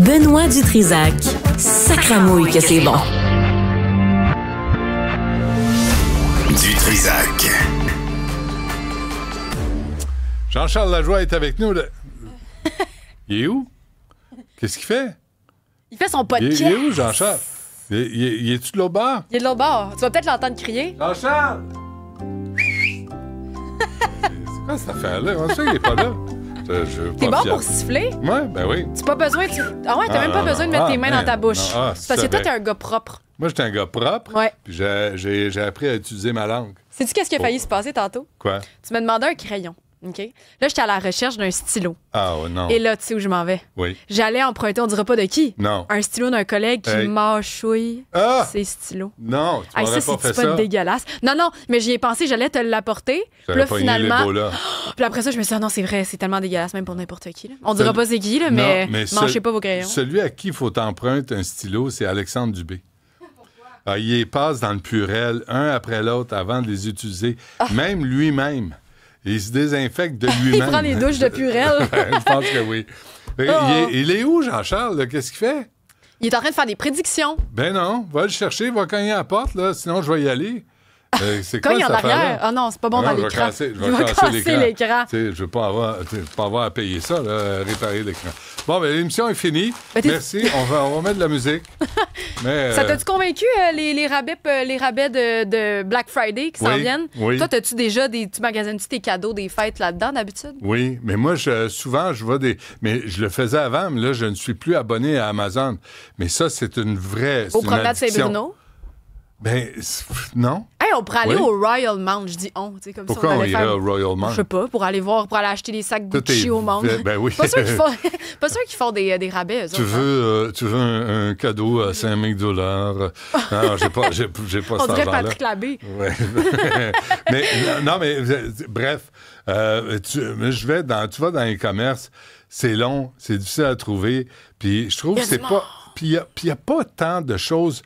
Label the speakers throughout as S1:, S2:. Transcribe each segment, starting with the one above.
S1: Benoît Dutrisac. Sacramouille que c'est bon.
S2: Dutrisac.
S3: Jean-Charles Lajoie est avec nous. Il est où? Qu'est-ce qu'il fait?
S4: Il fait son podcast.
S3: Il est où, Jean-Charles? Il est-tu de l'autre bord?
S4: Il est de l'autre bord. Tu vas peut-être l'entendre crier.
S3: Jean-Charles! C'est quoi cette affaire-là? On sait qu'il est pas là.
S4: T'es bon pour siffler?
S3: Ouais, ben oui.
S4: Tu n'as pas besoin de... Ah ouais, t'as même pas besoin de mettre tes mains dans ta bouche.
S3: Non,
S4: c'est parce que toi, t'es un gars propre.
S3: Moi, j'étais un gars propre.
S4: Ouais.
S3: Puis j'ai appris à utiliser ma langue.
S4: Sais-tu qu'est-ce qui a failli se passer tantôt?
S3: Quoi?
S4: Tu m'as demandé un crayon. OK? Là, j'étais à la recherche d'un stylo.
S3: Ah, ouais, non.
S4: Et là, tu sais où je m'en vais?
S3: Oui.
S4: J'allais emprunter, on dira pas de qui?
S3: Non.
S4: Un stylo d'un collègue qui mâchouille ses stylos.
S3: Non, tu m'aurais pas fait
S4: c'est
S3: ça.
S4: pas dégueulasse. Non, mais j'y ai pensé, j'allais te l'apporter. Puis là, finalement... Puis après ça, je me suis dit, ah non, c'est vrai, c'est tellement dégueulasse, même pour n'importe qui. Là. On dira pas c'est qui, là, mais mâchez pas vos crayons.
S3: Celui à qui il faut emprunter un stylo, c'est Alexandre Dubé. Alors, il les passe dans le Purel, un après l'autre, avant de les utiliser. Même lui-même. Il se désinfecte de lui-même.
S4: Il prend des douches de Purel.
S3: Je pense que oui. Il est où, Jean-Charles? Qu'est-ce qu'il fait?
S4: Il est en train de faire des prédictions.
S3: Ben non, va le chercher, va cogner à la porte, là, sinon je vais y aller. C'est quoi
S4: Cogne en
S3: cette affaire-là?
S4: arrière. Ah non, c'est pas bon dans l'écran.
S3: Je vais casser
S4: l'écran.
S3: Je ne veux pas avoir à payer ça, là, réparer l'écran. Bon, ben l'émission est finie. Merci. On va mettre de la musique. Mais,
S4: ça t'a-tu convaincu, les rabais de Black Friday qui s'en viennent?
S3: Oui.
S4: Toi, t'as-tu déjà tu magasines-tu tes cadeaux des fêtes là-dedans, d'habitude?
S3: Oui, mais moi, souvent, je vois des... Mais je le faisais avant, mais là, je ne suis plus abonné à Amazon. Mais ça, c'est une vraie...
S4: Au promenade Saint-Bruno?
S3: Ben, non.
S4: Hey, on pourrait aller au Royal Mount, je dis on. Comme
S3: pourquoi
S4: ça,
S3: on irait au Royal Mount?
S4: Je sais pas, pour aller acheter des sacs Gucci au monde.
S3: Ben oui.
S4: Pas sûr qu'ils font des rabais, eux
S3: tu veux un cadeau à 5 000 $? Non, j'ai pas
S4: on dirait Patrick Labbé.
S3: Ouais. mais bref, je vais tu vas dans les commerces, c'est long, c'est difficile à trouver, puis je trouve que c'est pas... Puis il n'y a pas tant de choses...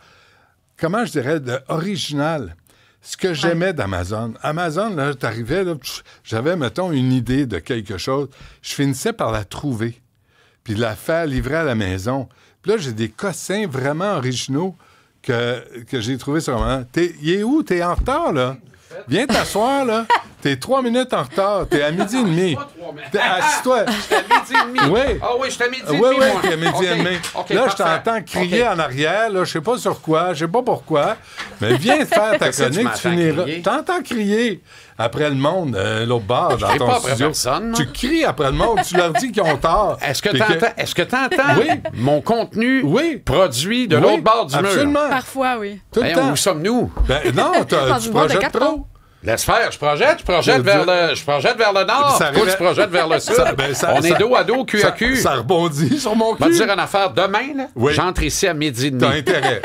S3: Comment je dirais, original. Ce que j'aimais d'Amazon. Amazon, là, t'arrivais, là, j'avais, mettons, une idée de quelque chose. Je finissais par la trouver, puis de la faire livrer à la maison. Puis là, j'ai des cossins vraiment originaux que j'ai trouvés sur un moment. Il est où? T'es en retard, là? Viens t'asseoir, là. T'es 3 minutes en retard. T'es à midi et demi. Assis-toi.
S5: J'étais à midi et demi.
S3: Oui.
S5: Ah oui, j'étais à midi et demi.
S3: Oui, t'es à midi et demi. Là, je t'entends crier en arrière. Là, je sais pas sur quoi, je sais pas pourquoi. Mais viens faire ta chronique, tu finiras. T'entends crier après le monde, l'autre bar, dans ton studio. Tu cries après le monde, tu leur dis qu'ils ont tort.
S5: Est-ce que t'entends mon contenu produit de l'autre bord du mur?
S3: Absolument.
S4: Parfois, oui.
S3: Tout le temps.
S5: Où sommes-nous?
S3: Ben, non, tu projettes trop.
S5: Laisse faire, je projette vers le nord, toi tu projettes vers le sud. On est dos à dos, cul à cul.
S3: Ça rebondit sur mon cul.
S5: Je vais te dire une affaire, demain, là, j'entre ici à midi et demi.
S3: T'as intérêt.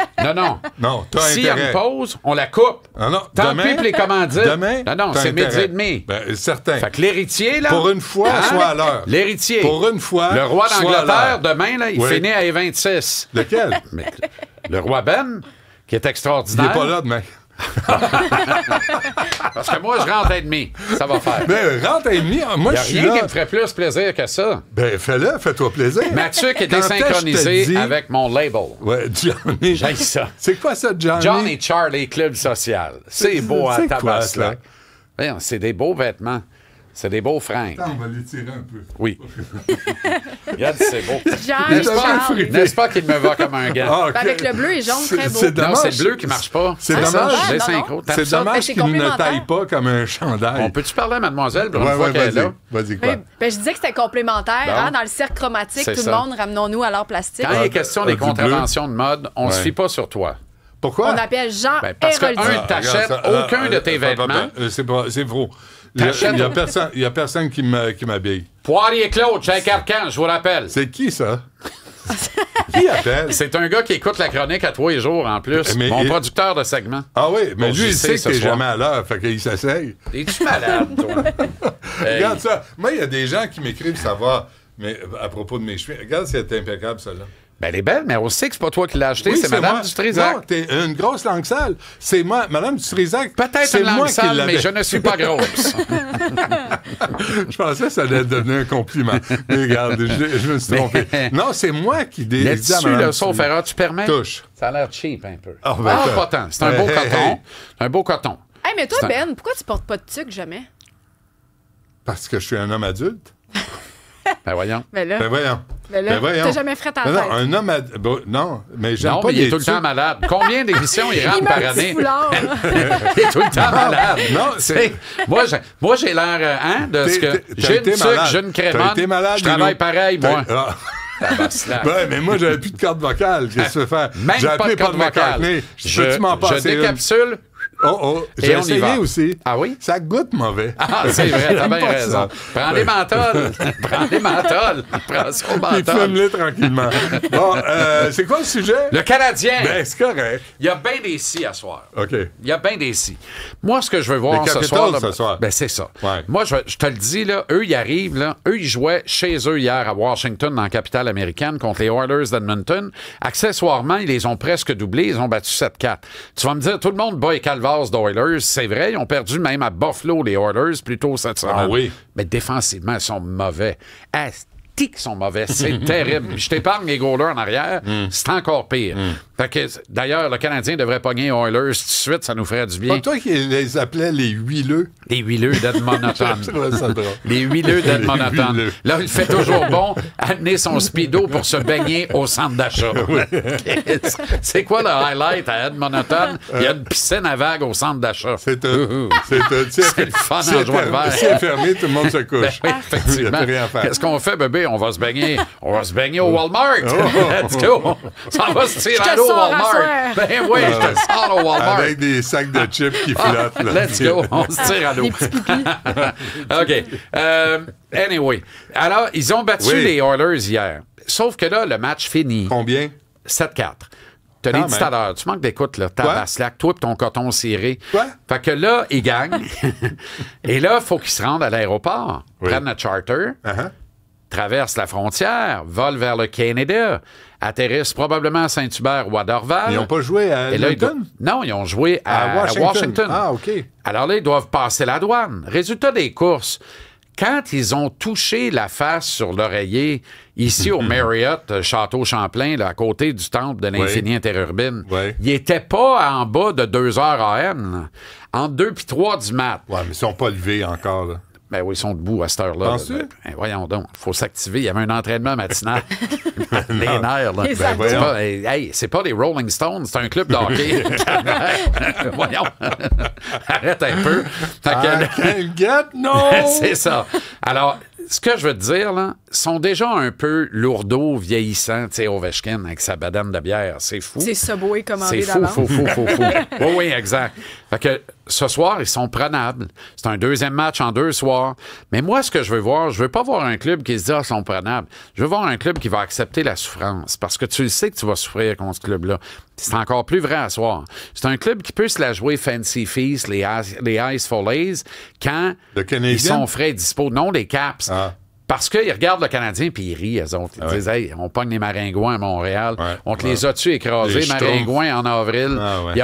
S5: Non,
S3: t'as
S5: s'il y a
S3: intérêt.
S5: une pause, on la coupe.
S3: Non,
S5: tant pis pour les commandites.
S3: Demain,
S5: non, c'est midi et demi.
S3: Ben, certain.
S5: Fait que l'héritier, là...
S3: Pour une fois, soit à l'heure.
S5: L'héritier.
S3: Pour une fois,
S5: le roi d'Angleterre, demain, là, il finit à 26.
S3: Lequel?
S5: Le roi Ben, qui est extraordinaire.
S3: Il n'est pas là demain.
S5: Parce que moi, je rentre à demi. Ça va faire.
S3: Ben, rentre à demi. Moi, je suis là.
S5: Il n'y a rien qui me ferait plus plaisir que ça.
S3: Ben, fais-toi plaisir.
S5: Mathieu qui est désynchronisé avec mon label.
S3: Ouais, Johnny.
S5: J'aime ça.
S3: C'est quoi ça, Johnny?
S5: Johnny Charlie Club Social. C'est beau à tabac. C'est des beaux vêtements. C'est des beaux fringues.
S3: Attends, on va l'étirer un peu.
S5: Oui. Regarde, c'est beau.
S4: N'est-ce
S5: pas qu'il me va comme un gars?
S3: Ah, okay.
S4: Avec le bleu et jaune, très beau.
S5: Non, c'est le bleu qui marche pas.
S3: C'est dommage. C'est dommage
S4: qu'il
S3: ne taille pas comme un chandail.
S5: On peut-tu parler à mademoiselle pour une fois qu'elle est là?
S3: Vas-y, quoi?
S4: Je disais que c'était complémentaire. Dans le cercle chromatique, tout le monde, ramenons-nous à l'art plastique.
S5: Quand il est question des contraventions de mode, on ne se fie pas sur toi.
S3: Pourquoi?
S4: On appelle Jean
S5: parce que,
S4: Héroldi.
S5: t'achètes aucun de tes vêtements.
S3: C'est faux. Il n'y a personne qui m'habille.
S5: Poirier Claude, chez Carcan, je vous rappelle.
S3: C'est qui, ça? Qui appelle?
S5: C'est un gars qui écoute la chronique à 3 jours en plus. Mon producteur de segment.
S3: Ah oui, mais lui, il sait que t'es jamais à l'heure, fait qu'il s'essaye.
S5: Es-tu malade, toi?
S3: Regarde ça. Moi, il y a des gens qui m'écrivent savoir, mais à propos de mes cheveux. Regarde, c'est impeccable, ça, là.
S5: Ben, elle est belle, mais on sait que c'est pas toi qui l'as acheté, c'est Mme Dutrisac.
S3: Non, t'es une grosse langue sale. C'est moi, Mme Dutrisac.
S5: Peut-être une langue sale, mais je ne suis pas grosse.
S3: Je pensais que ça allait devenir un compliment. Mais regarde, je me suis trompé. Non, c'est moi qui dis
S5: le tissu, le sauf erreur, tu permets?
S3: Touche.
S5: Ça a l'air cheap un peu.
S3: Pas
S5: tant. C'est un beau coton. Un beau coton.
S4: Hey, mais toi, Ben, pourquoi tu portes pas de tuque jamais?
S3: Parce que je suis un homme adulte.
S5: Ben voyons.
S4: Ben là,
S3: voyons.
S4: t'as jamais fait ta tête.
S3: Non, un homme adulte. Non, mais j'aime
S5: non,
S3: pas
S5: mais
S3: les
S5: il est tout le temps malade. Combien d'émissions il rentre par année? Il est tout le temps malade.
S3: Non, c'est...
S5: Moi, j'ai l'air de ce que... J'ai une tuque, j'ai une crémone. Je travaille pareil, moi.
S3: Ouais, mais moi, j'avais plus de carte vocale. Qu'est-ce que tu veux faire?
S5: Même
S3: j'ai
S5: pas de carte vocale. Je décapsule.
S3: J'ai essayé aussi.
S5: Ah oui?
S3: Ça goûte mauvais.
S5: Ah, c'est vrai, t'as bien raison. Prends des mentols. Prends des mentols. Prends son menthol.
S3: Puis fume-les tranquillement. Bon, c'est quoi le sujet?
S5: Le Canadien.
S3: Ben, c'est correct.
S5: Il y a bien des si à soir.
S3: OK.
S5: Il y a bien des si. Moi, ce que je veux voir ce soir...
S3: ce soir.
S5: Ben, c'est ça.
S3: Ouais.
S5: Moi, je te le dis, là, eux, ils arrivent, là. Eux, ils jouaient chez eux hier à Washington, dans la capitale américaine, contre les Oilers d'Edmonton. Accessoirement, ils les ont presque doublés. Ils ont battu 7-4. Tu vas me dire, tout le monde bat les calvas d'Oilers. C'est vrai, ils ont perdu même à Buffalo, les Oilers, plus tôt cette semaine.
S3: Ah oui?
S5: Mais défensivement, ils sont mauvais. Qui sont mauvais. C'est terrible. Je t'épargne les goalers en arrière, c'est encore pire. Fait que, d'ailleurs, le Canadien devrait pogner Oilers tout de suite, ça nous ferait du bien.
S3: Pas toi qui les appelais les huileux.
S5: Les huileux d'Edmonton.
S3: Je trouvais ça drôle.
S5: Les huileux d'Edmonton. Là, il fait toujours bon amener son speedo pour se baigner au centre d'achat. C'est quoi le highlight à Edmonton? Il y a une piscine à vagues au centre d'achat.
S3: C'est tout.
S5: C'est le fun en joie de verre.
S3: Si c'est fermé, tout le monde se couche.
S5: Ben, effectivement.
S3: Il n'y a plus rien à faire.
S5: Qu'est-ce qu'on fait, bébé? On va se baigner. On va se baigner au Walmart. Let's go. Ça va se tirer à l'eau au Walmart. Ben oui, je te sors au Walmart.
S3: Avec des sacs de chips qui flottent. Là.
S5: Let's go. On se tire à l'eau. OK. Anyway. Alors, ils ont battu les Oilers hier. Sauf que là, le match finit.
S3: Combien?
S5: 7-4. Tu l'as dit tout à l'heure. Tu manques d'écoute, là. Tabaslac, toi et ton coton ciré.
S3: Quoi?
S5: Fait que là, ils gagnent. Et là, il faut qu'ils se rendent à l'aéroport. Prennent le charter. Traversent la frontière, volent vers le Canada, atterrissent probablement à Saint-Hubert ou à Dorval.
S3: Ils n'ont pas joué à Edmonton?
S5: Non, ils ont joué à Washington.
S3: Ah, OK.
S5: Alors là, ils doivent passer la douane. Résultat des courses, quand ils ont touché la face sur l'oreiller, ici au Marriott Château Champlain, là, à côté du temple de l'Infini Interurbaine, ils n'étaient pas en bas de 2 heures AM, entre 2 et 3 du mat.
S3: Ouais, mais ils ne sont pas levés encore, là.
S5: Ben oui, ils sont debout à cette heure-là.
S3: Penses-tu?
S5: Ben, voyons donc, il faut s'activer. Il y avait un entraînement matinal. Les nerfs, là. C'est pas les Rolling Stones, c'est un club de hockey. Voyons. Arrête un peu. C'est ça. Alors, ce que je veux te dire, là, sont déjà un peu lourdeaux, vieillissants, tu sais, Ovechkin avec sa badane de bière. C'est fou.
S4: C'est Subway commandé
S5: d'avance. C'est fou. Oui, exact. Fait que ce soir, ils sont prenables. C'est un deuxième match en 2 soirs. Mais moi, ce que je veux voir, je veux pas voir un club qui se dit « Ah, ils sont prenables ». Je veux voir un club qui va accepter la souffrance. Parce que tu le sais que tu vas souffrir contre ce club-là. C'est encore plus vrai à soir. C'est un club qui peut se la jouer Fancy Feast, les Ice Follies, quand ils sont frais et dispo. Non, les Caps. Parce qu'ils regardent le Canadien puis ils rient, eux autres. Ils disent « Hey, on pogne les Maringouins à Montréal. On te les a-tu écrasés, Maringouins, en avril?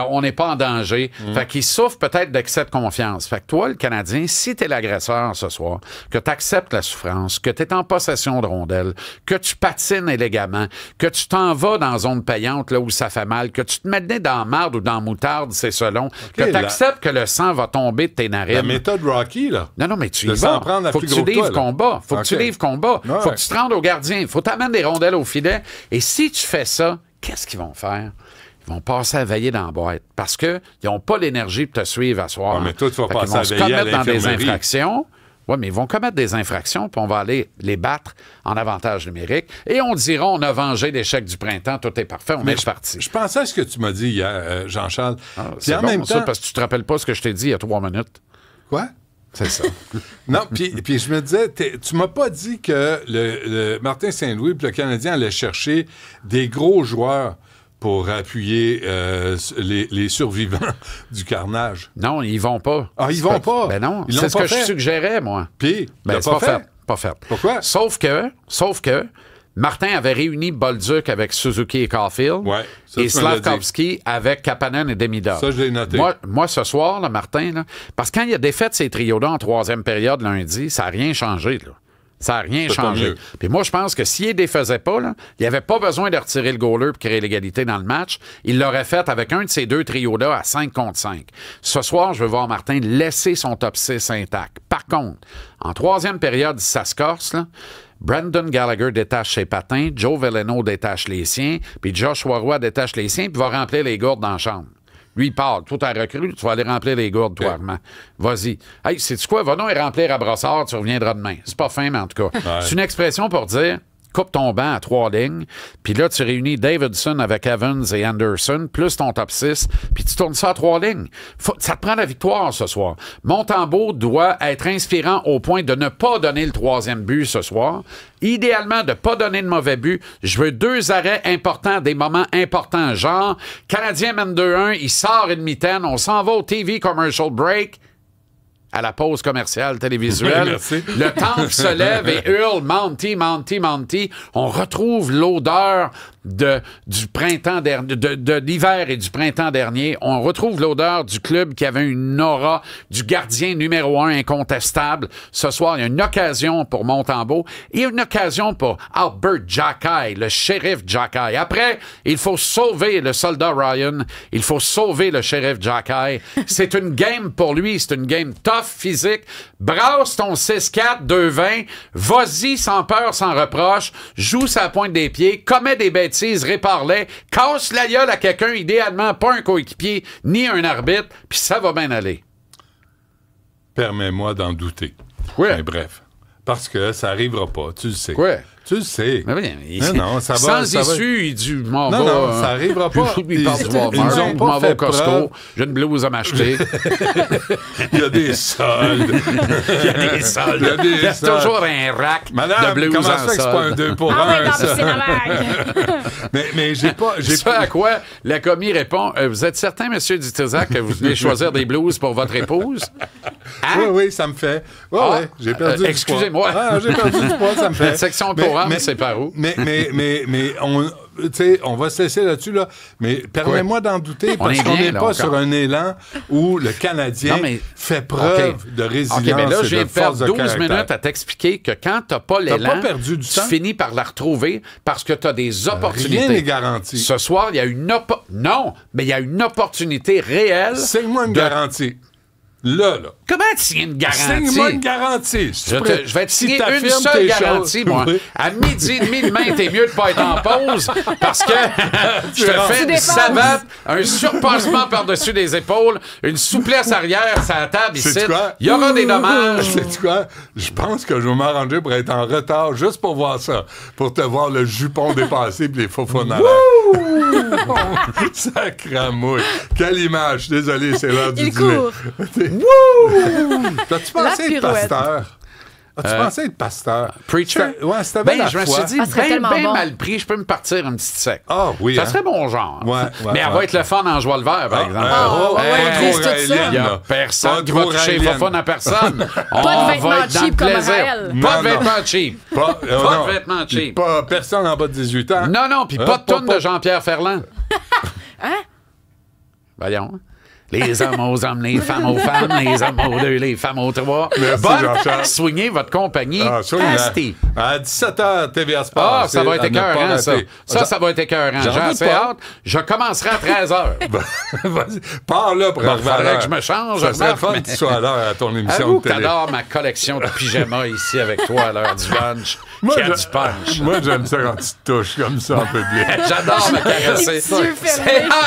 S5: On n'est pas en danger. Fait qu'ils souffrent peut-être d'excès de confiance. Fait que toi, le Canadien, si t'es l'agresseur ce soir, que t'acceptes la souffrance, que t'es en possession de rondelles, que tu patines élégamment, que tu t'en vas dans zone payante là où ça fait mal, que tu te mets dans marde ou dans moutarde, c'est selon, que t'acceptes que le sang va tomber de tes narines.
S3: La méthode Rocky, là.
S5: Non, mais tu y vas. Faut que tu livres combat. Faut que tu livres combat. Faut que tu te rendes au gardien. Faut t'amener des rondelles au filet. Et si tu fais ça, qu'est-ce qu'ils vont faire? Ils vont passer à veiller dans la boîte parce qu'ils n'ont pas l'énergie pour te suivre à soir.
S3: Mais toi, tu vas passer à veiller à l'infirmerie. Ils vont se commettre dans des infractions. Oui, mais ils vont commettre des infractions, puis on va aller les battre en avantage numérique. Et on dira, on a vengé l'échec du printemps, tout est parfait, on est parti. Je pensais à ce que tu m'as dit hier, Jean-Charles.
S5: C'est en même temps, parce que tu te rappelles pas ce que je t'ai dit il y a 3 minutes.
S3: Quoi?
S5: C'est ça.
S3: Non, puis je me disais, tu m'as pas dit que le Martin Saint-Louis et le Canadien allaient chercher des gros joueurs pour appuyer les survivants du carnage.
S5: Non, ils vont pas.
S3: Ah, ils vont pas?
S5: Ben non, c'est ce que je suggérais, moi.
S3: Puis,
S5: c'est pas fait. Pas fait.
S3: Pourquoi?
S5: Sauf que Martin avait réuni Bolduc avec Suzuki et Caulfield et Slavkovski avec Kapanen et Demidov.
S3: Ça, je l'ai noté.
S5: Moi, ce soir, là, Martin, là, parce que quand il a défait ces trios-là en troisième période lundi, ça n'a rien changé, là. Ça n'a rien changé. Puis moi, je pense que s'il ne défaisait pas, là, il n'y avait pas besoin de retirer le goaler pour créer l'égalité dans le match. Il l'aurait fait avec un de ces deux trios-là à 5 contre 5. Ce soir, je veux voir Martin laisser son top 6 intact. Par contre, en troisième période, si ça se corse, là, Brendan Gallagher détache ses patins, Joe Veleno détache les siens, puis Joshua Roy détache les siens, puis va remplir les gourdes dans la chambre. Lui, il parle. Toi, t'as recru, tu vas aller remplir les gourdes, toi, Armand. Vas-y. Hey, sais-tu quoi? Va donc et remplir à brossard, tu reviendras demain. C'est pas fin, mais en tout cas. C'est une expression pour dire coupe ton banc à 3 lignes, puis là, tu réunis Davidson avec Evans et Anderson, plus ton top 6, puis tu tournes ça à 3 lignes. Ça te prend la victoire ce soir. Montembeault doit être inspirant au point de ne pas donner le 3e but ce soir. Idéalement, de ne pas donner de mauvais but. Je veux 2 arrêts importants, des moments importants, genre Canadien mène 2-1, il sort une mitaine, on s'en va au TV commercial break. À la pause commerciale télévisuelle, le temple se lève et hurle « Monty, Monty, Monty ». On retrouve l'odeur du printemps de l'hiver et du printemps dernier. On retrouve l'odeur du club qui avait une aura, du gardien numéro 1 incontestable. Ce soir, il y a une occasion pour Montembeault et une occasion pour Albert Jacquet, le shérif Jacquet. Après, il faut sauver le soldat Ryan. Il faut sauver le shérif Jacquet. C'est une game pour lui. C'est une game tough, physique. Brasse ton 6-4, 2-20. Vas-y sans peur, sans reproche. Joue sa pointe des pieds. Commets des bêtises, répare-les. Casse la gueule à quelqu'un, idéalement pas un coéquipier ni un arbitre, puis ça va bien aller.
S3: Permets-moi d'en douter.
S5: Oui.
S3: Mais bref. Parce que ça n'arrivera pas, tu le sais.
S5: Oui.
S3: Tu le sais.
S5: Mais bien,
S3: non, ça va.
S5: Sans issue, il dit
S3: non, ça n'arrivera pas.
S5: Il part du Walmart, il m'en va au Costco, j'ai une blouse à m'acheter.
S3: Il y a des soldes.
S5: Il y a des soldes. Il y a toujours un rack de blouses
S3: comment
S5: en
S3: ça fait que c'est pas un 2 pour 1, ça? Mais j'ai pas...
S5: Ça à quoi la commis répond, vous êtes certain, M. Dutrisac, que vous venez choisir des blouses pour votre épouse?
S3: Hein? Oui, ça me fait. Oui, j'ai perdu du poids.
S5: Excusez-moi.
S3: J'ai perdu du poids, ça me fait.
S5: La section mais c'est par où?
S3: Mais on va se laisser là-dessus, là. Mais permets-moi d'en douter, parce qu'on n'est pas sur un élan où le Canadien fait preuve de résilience
S5: mais là,
S3: et
S5: j'ai
S3: de force de
S5: 12 minutes à t'expliquer que quand t'as pas l'élan,
S3: perdu du temps.
S5: Tu finis par la retrouver parce que t'as des opportunités.
S3: Rien n'est garanti.
S5: Ce soir, il y a une il y a une opportunité réelle.
S3: Signe-moi une garantie. Là.
S5: Comment tu signes une garantie?
S3: Signe-moi une garantie.
S5: Je vais te signer une seule garantie, moi. Oui. À 12h30 demain, t'es mieux de pas être en pause parce que je te fais une savate, un surpassement par-dessus les épaules, une souplesse arrière sur la table ici. Il y aura des dommages.
S3: Sais-tu quoi? Je pense que je vais m'arranger pour être en retard juste pour voir ça. Pour te voir le jupon dépassé et les faux en l'air. Sacramouille. Quelle image. Désolé, c'est l'heure du dîner. T'as-tu pensé être pasteur? As-tu pensé être pasteur?
S5: Preacher?
S3: Ouais, c'était bien
S5: je me suis dit, bien mal pris, je peux me partir un petit sec.
S3: Ah oui,
S5: ça serait bon genre. Mais elle va être le fun en joie le vert, par exemple. Il n'y a personne qui va toucher le fun à personne.
S4: Pas de vêtements cheap comme Raël.
S5: Pas de vêtements cheap.
S3: Pas de vêtements cheap. Pas personne en bas de 18 ans.
S5: Non, puis pas de toune de Jean-Pierre Ferland.
S4: Hein?
S5: Voyons. Les hommes aux hommes, les femmes aux femmes, les hommes aux deux, les femmes aux trois.
S3: Merci, Jean-Charles.
S5: Soignez votre compagnie.
S3: À 17h, TVA Sport.
S5: Ça va être écœurant, ça. Ça va être écœurant. J'ai assez hâte. Je commencerai à 13h.
S3: Vas-y, pars là pour arriver à l'heure.
S5: Que je me change.
S3: Ça serait fun que tu sois à l'heure à ton émission de télé.
S5: T'adores ma collection de pyjamas ici avec toi à l'heure du lunch. Qui a du punch.
S3: Moi, j'aime ça quand tu te touches comme ça en public.
S5: J'adore me caresser.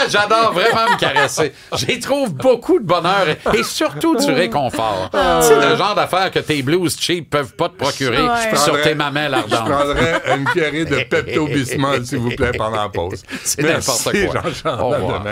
S5: J'adore vraiment me caresser. J'y trouve beaucoup de bonheur et surtout du réconfort. C'est le genre d'affaires que tes blues cheap peuvent pas te procurer sur tes mamelles ardentes.
S3: Je prendrais une carré de Pepto-Bismol, s'il vous plaît, pendant la pause.
S5: C'est n'importe quoi.
S3: Jean-Charles.
S5: Au revoir.